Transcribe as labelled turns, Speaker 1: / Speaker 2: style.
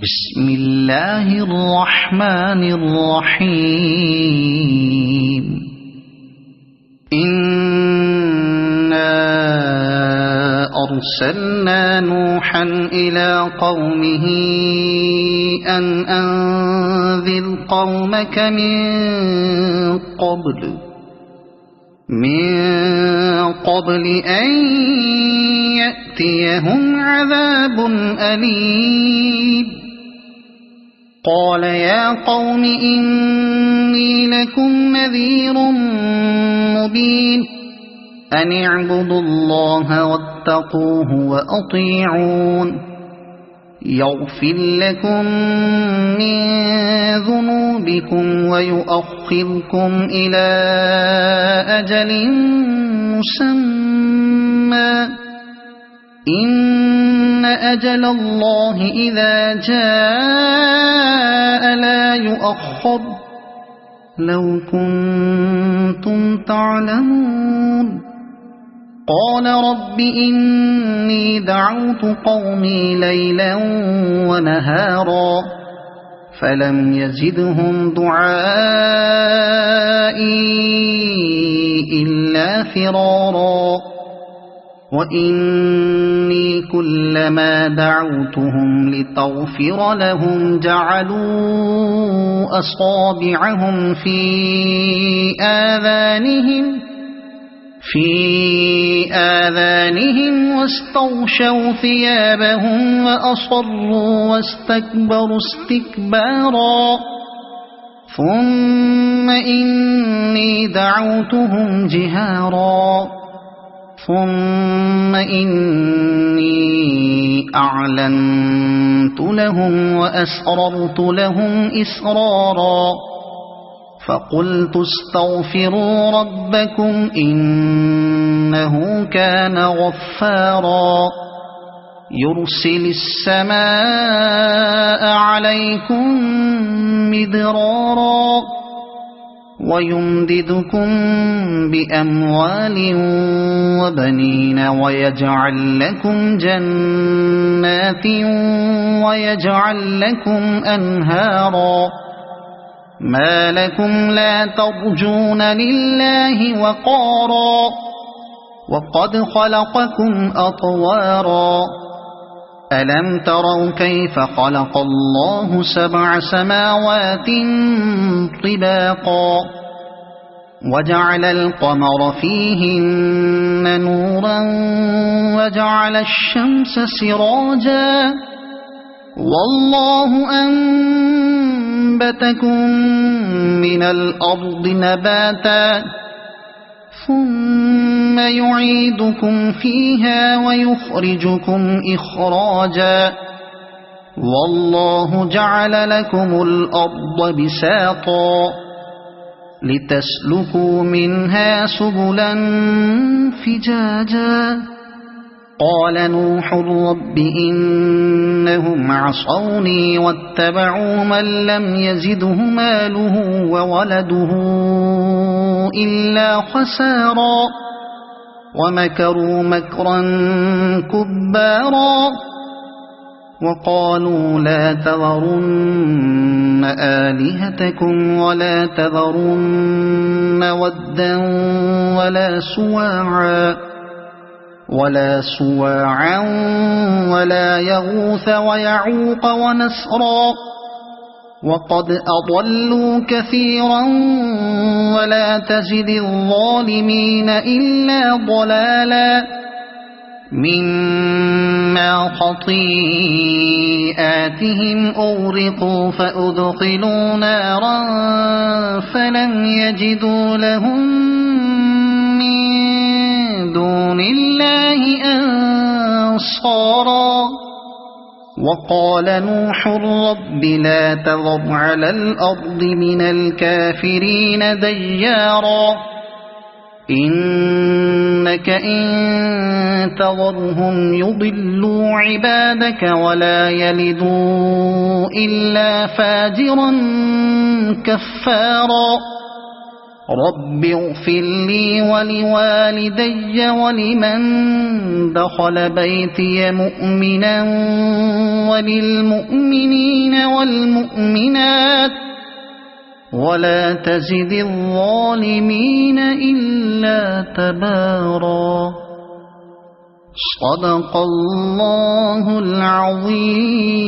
Speaker 1: بسم الله الرحمن الرحيم إنا أرسلنا نوحا إلى قومه أن أنذر قومك من قبل أن يأتيهم عذاب أليم قال يا قوم إني لكم نذير مبين أن اعبدوا الله واتقوه وأطيعون يغفر لكم من ذنوبكم ويؤخركم إلى أجل مسمى إن أجل الله إذا جاء لا يؤخر لو كنتم تعلمون قال رب إني دعوت قومي ليلا ونهارا فلم يزدهم دعائي إلا فرارا وإني كلما دعوتهم لتغفر لهم جعلوا أصابعهم في آذانهم واستغشوا ثيابهم وأصروا واستكبروا استكبارا ثم إني دعوتهم جهارا ثم إني أعلنت لهم وأسررت لهم إسرارا فقلت استغفروا ربكم إنه كان غفارا يرسل السماء عليكم مدرارا ويمددكم بأموال وبنين ويجعل لكم جنات ويجعل لكم أنهارا ما لكم لا ترجون لله وقارا وقد خلقكم أطوارا ألم تروا كيف خلق الله 7 سماوات طباقا وجعل القمر فيهن نورا وجعل الشمس سراجا والله أنبتكم من الأرض نباتا ثم يعيدكم فيها ويخرجكم إخراجا والله جعل لكم الأرض بساطا لتسلكوا منها سبلا فجاجا قال نوح رب إنهم عصوني واتبعوا من لم يزده ماله وولده إلا خسارا ومكروا مكرا كبارا وقالوا لا تذرن آلهتكم ولا تذرن ودا ولا سواعا ولا يغوث ويعوق ونسرا وقد أضلوا كثيرا ولا تزد الظالمين إلا ضلالا مما خطيئاتهم أغرقوا فأدخلوا نارا فلم يجدوا لهم دون الله أنصارا وقال نوح رب لا تذر على الأرض من الكافرين ديارا إنك إن تذرهم يضلوا عبادك ولا يلدوا إلا فاجرا كفارا رب اغفر لي ولوالدي ولمن دخل بيتي مؤمنا وللمؤمنين والمؤمنات ولا تزد الظالمين إلا تبارا. صدق الله العظيم.